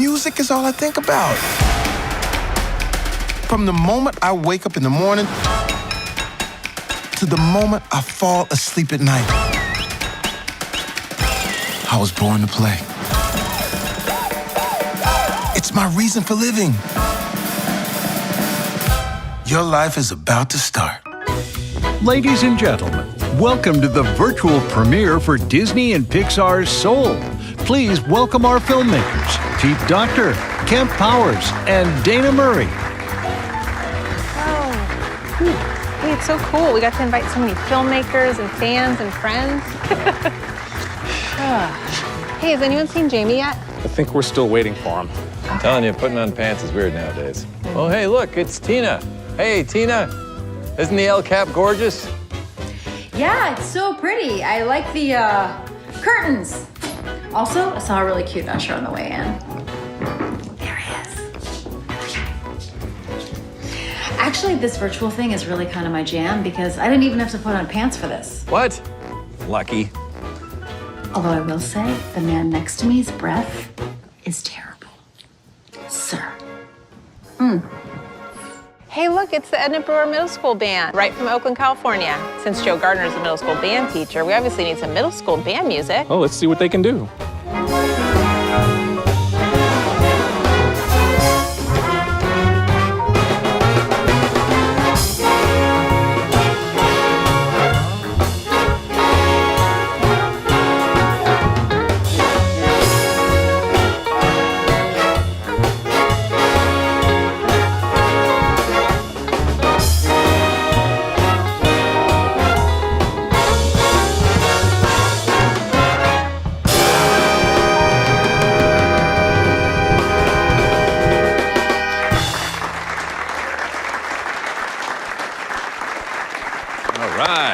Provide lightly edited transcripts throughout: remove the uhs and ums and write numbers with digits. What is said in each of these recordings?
Music is all I think about. From the moment I wake up in the morning to the moment I fall asleep at night, I was born to play. It's my reason for living. Your life is about to start. Ladies and gentlemen, welcome to the virtual premiere for Disney and Pixar's Soul. Please welcome our filmmakers, Pete Docter, Kemp Powers, and Dana Murray. Oh, hey, it's so cool. We got to invite so many filmmakers and fans and friends. Hey, has anyone seen Jamie yet? I think we're still waiting for him. I'm telling you, putting on pants is weird nowadays. Oh, hey, look, it's Tina. Hey, Tina, isn't the El Cap gorgeous? Yeah, it's so pretty. I like the curtains. Also, I saw a really cute usher on the way in. There he is. Actually, this virtual thing is really kind of my jam because I didn't even have to put on pants for this. What? Lucky. Although I will say, the man next to me's breath is terrible. Sir. Hey, look, it's the Edna Brewer Middle School Band, right from Oakland, California. Since Joe Gardner's a middle school band teacher, we obviously need some middle school band music. Oh, let's see what they can do.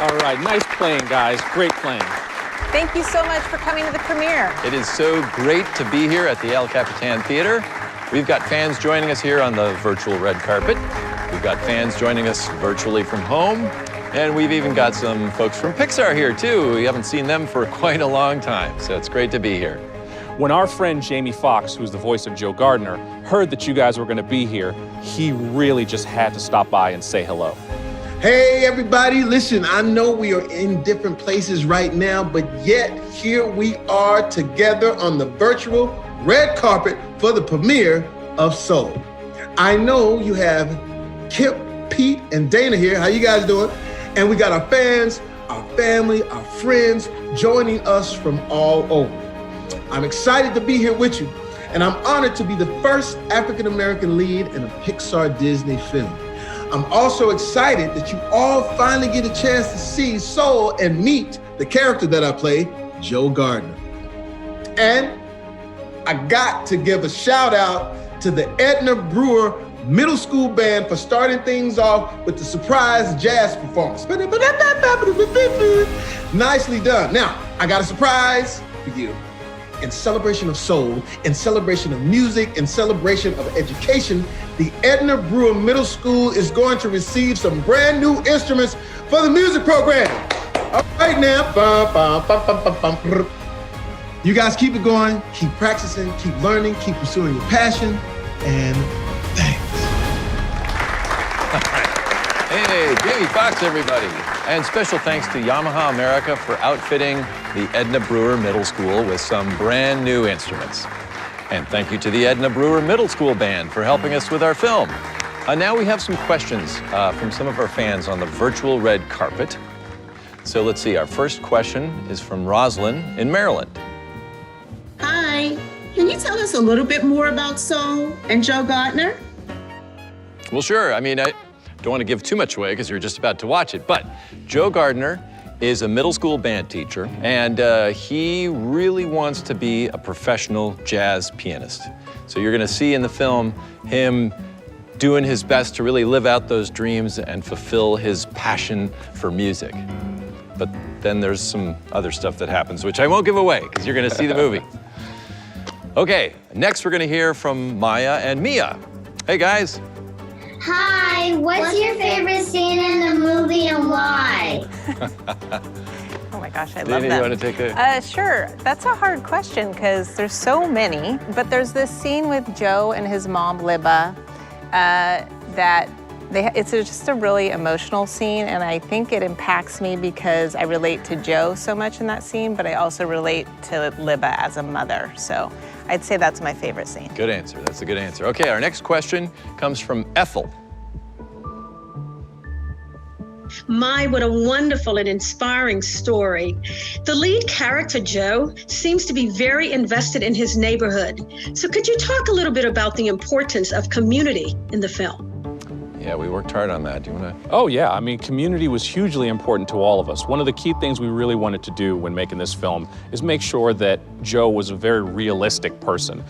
All right, nice playing, guys. Great playing. Thank you so much for coming to the premiere. It is so great to be here at the El Capitan Theater. We've got fans joining us here on the virtual red carpet. We've got fans joining us virtually from home. And we've even got some folks from Pixar here, too. We haven't seen them for quite a long time, so it's great to be here. When our friend Jamie Foxx, who's the voice of Joe Gardner, heard that you guys were going to be here, he really just had to stop by and say hello. Hey everybody, listen, I know we are in different places right now, but yet here we are together on the virtual red carpet for the premiere of Soul. I know you have Kip, Pete, and Dana here. How you guys doing? And we got our fans, our family, our friends joining us from all over. I'm excited to be here with you, and I'm honored to be the first African-American lead in a Pixar Disney film. I'm also excited that you all finally get a chance to see Soul and meet the character that I play, Joe Gardner. And I got to give a shout out to the Edna Brewer Middle School Band for starting things off with the surprise jazz performance. Nicely done. Now, I got a surprise for you. In celebration of soul, in celebration of music, in celebration of education, the Edna Brewer Middle School is going to receive some brand new instruments for the music program. All right now. You guys keep it going, keep practicing, keep learning, keep pursuing your passion, and thanks. Hey, Jamie Foxx, everybody. And special thanks to Yamaha America for outfitting the Edna Brewer Middle School with some brand new instruments. And thank you to the Edna Brewer Middle School Band for helping us with our film. Now we have some questions from some of our fans on the virtual red carpet. So let's see, our first question is from Roslyn in Maryland. Hi, can you tell us a little bit more about Soul and Joe Gardner? Well, sure. I mean, I don't want to give too much away because you're just about to watch it, but Joe Gardner is a middle school band teacher, and he really wants to be a professional jazz pianist. So you're going to see in the film him doing his best to really live out those dreams and fulfill his passion for music. But then there's some other stuff that happens, which I won't give away because you're going to see the movie. Okay, next we're going to hear from Maya and Mia. Hey, guys. Hi, what's your favorite scene in the movie and why? Oh my gosh, I love Dini, them. you want to take a... Sure. That's a hard question because there's so many. But there's this scene with Joe and his mom, Libba, it's just a really emotional scene, and I think it impacts me because I relate to Joe so much in that scene, but I also relate to Libba as a mother. So I'd say that's my favorite scene. Good answer. That's a good answer. Okay, our next question comes from Ethel. My, what a wonderful and inspiring story. The lead character, Joe, seems to be very invested in his neighborhood. So could you talk a little bit about the importance of community in the film? Yeah, we worked hard on that. Do you want to? Oh yeah, I mean, community was hugely important to all of us. One of the key things we really wanted to do when making this film is make sure that Joe was a very realistic person.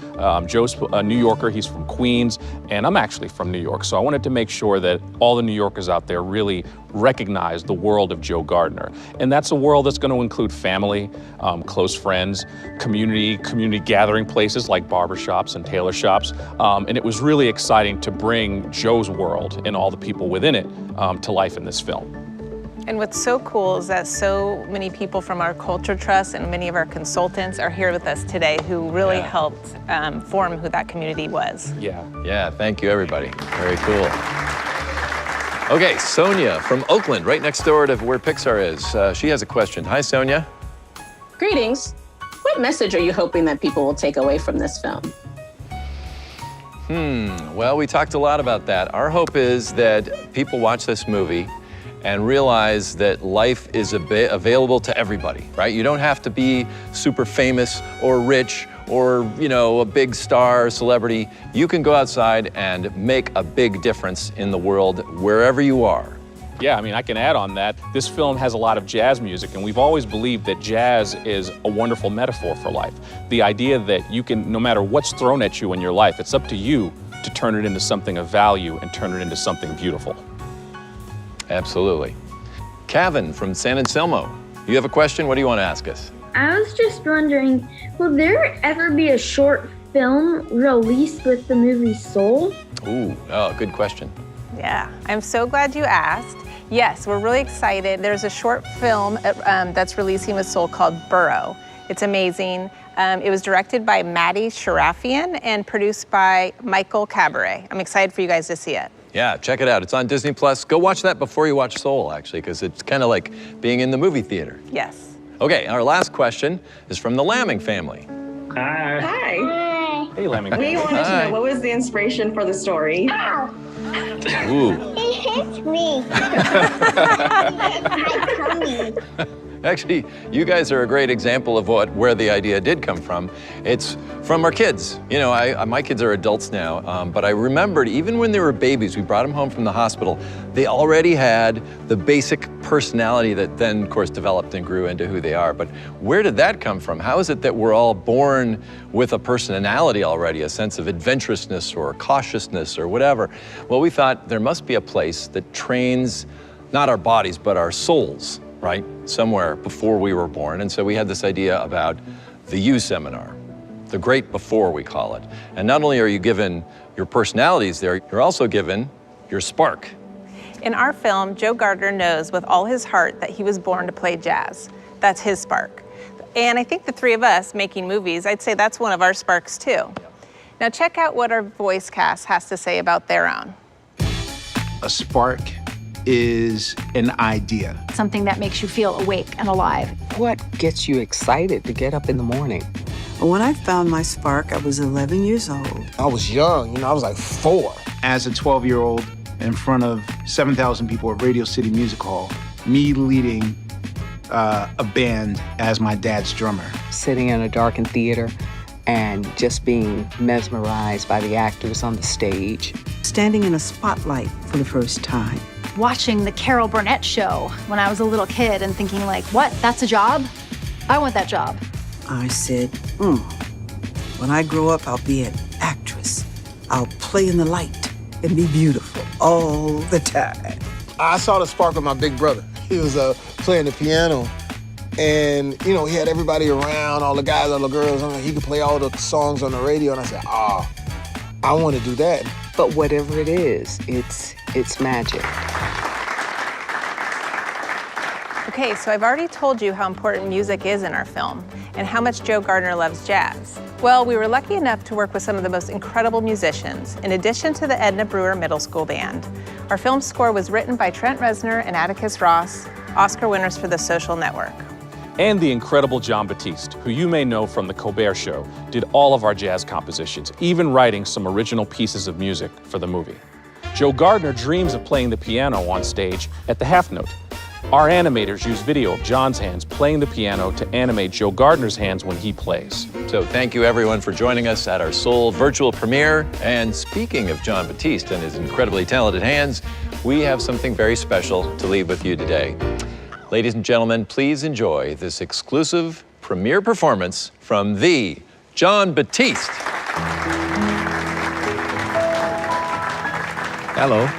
Joe's a New Yorker, he's from Queens, and I'm actually from New York, so I wanted to make sure that all the New Yorkers out there really recognize the world of Joe Gardner. And that's a world that's going to include family, close friends, community gathering places like barbershops and tailor shops. And it was really exciting to bring Joe's world and all the people within it to life in this film. And what's so cool is that so many people from our Culture Trust and many of our consultants are here with us today who really helped form who that community was. Yeah, thank you, everybody. Very cool. Okay, Sonia from Oakland, right next door to where Pixar is. She has a question. Hi, Sonia. Greetings. What message are you hoping that people will take away from this film? Well, we talked a lot about that. Our hope is that people watch this movie and realize that life is available to everybody, right? You don't have to be super famous or rich or, you know, a big star or celebrity. You can go outside and make a big difference in the world wherever you are. Yeah, I mean, I can add on that. This film has a lot of jazz music, and we've always believed that jazz is a wonderful metaphor for life. The idea that you can, no matter what's thrown at you in your life, it's up to you to turn it into something of value and turn it into something beautiful. Absolutely. Kevin from San Anselmo, you have a question? What do you want to ask us? I was just wondering, will there ever be a short film released with the movie Soul? Ooh, oh, good question. Yeah, I'm so glad you asked. Yes, we're really excited. There's a short film that's releasing with Soul called Burrow. It's amazing. It was directed by Maddie Sharafian and produced by Michael Cabaret. I'm excited for you guys to see it. Yeah, check it out. It's on Disney+. Go watch that before you watch Soul, actually, because it's kind of like being in the movie theater. Yes. Okay, our last question is from the Lamming family. Hi. Hi. Hey, Lamming. We wanted to know, what was the inspiration for the story? Ooh. He hits me. Actually, you guys are a great example of where the idea did come from. It's from our kids. You know, my kids are adults now, but I remembered even when they were babies, we brought them home from the hospital, they already had the basic personality that then, of course, developed and grew into who they are. But where did that come from? How is it that we're all born with a personality already, a sense of adventurousness or cautiousness or whatever? Well, we thought there must be a place that trains not our bodies, but our souls, right? Somewhere before we were born. And so we had this idea about the You seminar, the great before, we call it. And not only are you given your personalities there, you're also given your spark. In our film, Joe Gardner knows with all his heart that he was born to play jazz. That's his spark. And I think the three of us making movies, I'd say that's one of our sparks too. Now check out what our voice cast has to say about their own. A spark is an idea. Something that makes you feel awake and alive. What gets you excited to get up in the morning? When I found my spark, I was 11 years old. I was young, I was like 4. As a 12-year-old in front of 7,000 people at Radio City Music Hall, me leading a band as my dad's drummer. Sitting in a darkened theater and just being mesmerized by the actors on the stage. Standing in a spotlight for the first time. Watching the Carol Burnett show when I was a little kid and thinking like, what, that's a job? I want that job. I said, when I grow up, I'll be an actress. I'll play in the light and be beautiful all the time. I saw the spark of my big brother. He was playing the piano, and he had everybody around, all the guys, all the girls. He could play all the songs on the radio, and I said, I want to do that. But whatever it is, it's magic. Okay, so I've already told you how important music is in our film and how much Joe Gardner loves jazz. Well, we were lucky enough to work with some of the most incredible musicians, in addition to the Edna Brewer Middle School Band. Our film score was written by Trent Reznor and Atticus Ross, Oscar winners for The Social Network. And the incredible Jon Batiste, who you may know from The Colbert Show, did all of our jazz compositions, even writing some original pieces of music for the movie. Joe Gardner dreams of playing the piano on stage at the half note. Our animators use video of John's hands playing the piano to animate Joe Gardner's hands when he plays. So thank you everyone for joining us at our Soul virtual premiere. And speaking of Jon Batiste and his incredibly talented hands, we have something very special to leave with you today. Ladies and gentlemen, please enjoy this exclusive premiere performance from the Jon Batiste. Hello.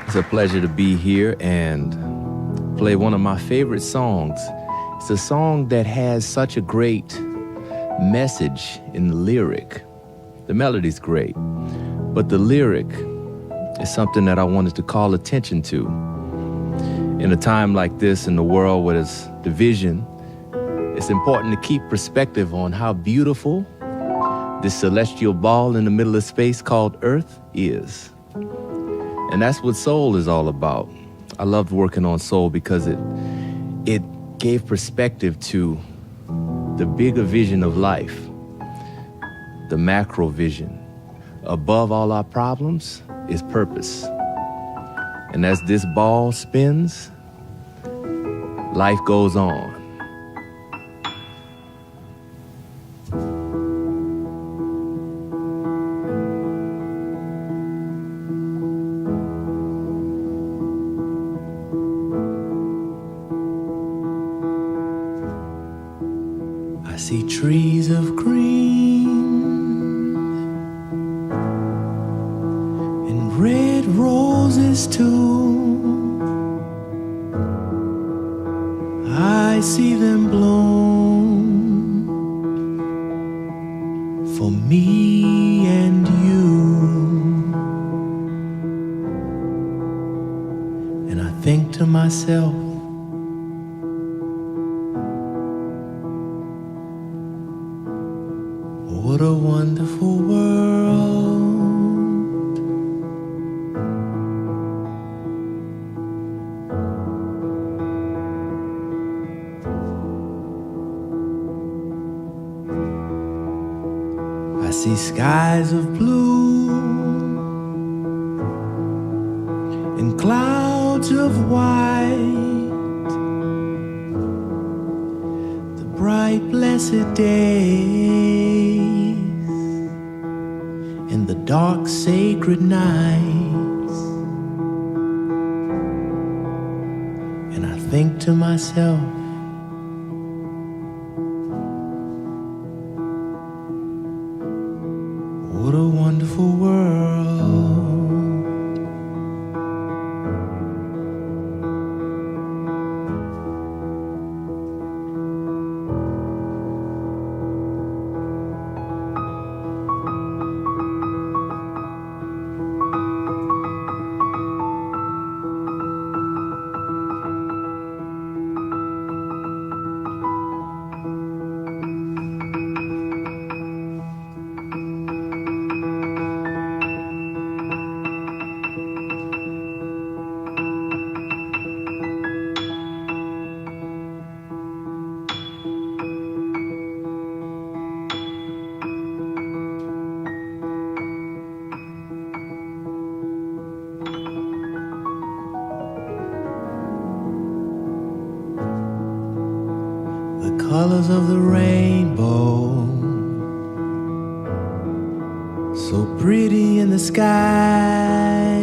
It's a pleasure to be here and play one of my favorite songs. It's a song that has such a great message in the lyric. The melody's great, but the lyric is something that I wanted to call attention to. In a time like this in the world where there's division, it's important to keep perspective on how beautiful this celestial ball in the middle of space called Earth is. And that's what soul is all about. I loved working on soul because it gave perspective to the bigger vision of life, the macro vision. Above all our problems is purpose. And as this ball spins, life goes on. I see trees of green and red roses too. I see them bloom for me and you. And I think to myself, what a wonderful world. I see skies of blue and clouds of white, the bright blessed day in the dark sacred nights. And I think to myself, what a wonderful world. Colors of the rainbow, so pretty in the sky,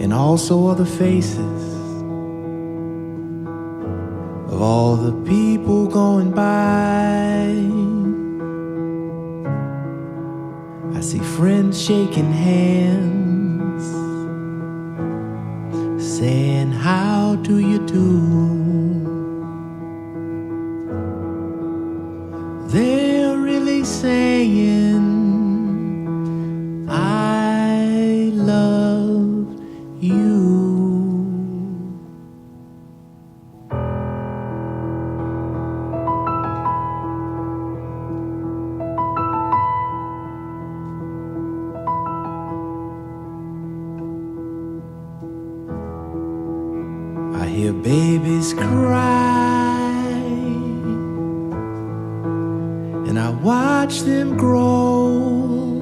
and also other faces of all the people going by. I see friends shaking hands, saying, how do you do? They're really saying, I hear babies cry, and I watch them grow.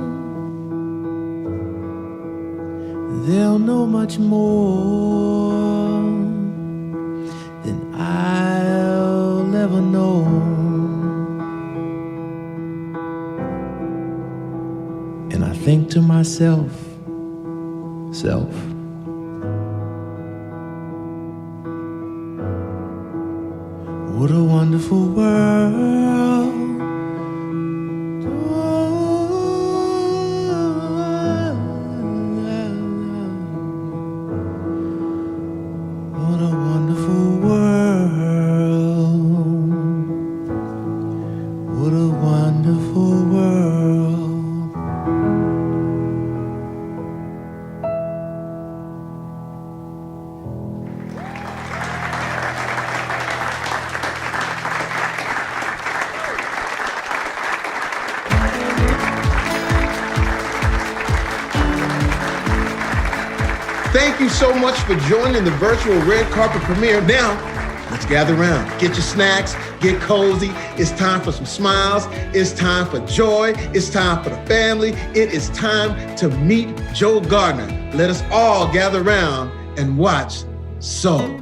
They'll know much more than I'll ever know. And I think to myself, self, what a wonderful world. What a wonderful world. What a wonderful world. Thank you so much for joining the virtual red carpet premiere. Now, let's gather around. Get your snacks, get cozy. It's time for some smiles. It's time for joy. It's time for the family. It is time to meet Joe Gardner. Let us all gather around and watch Soul.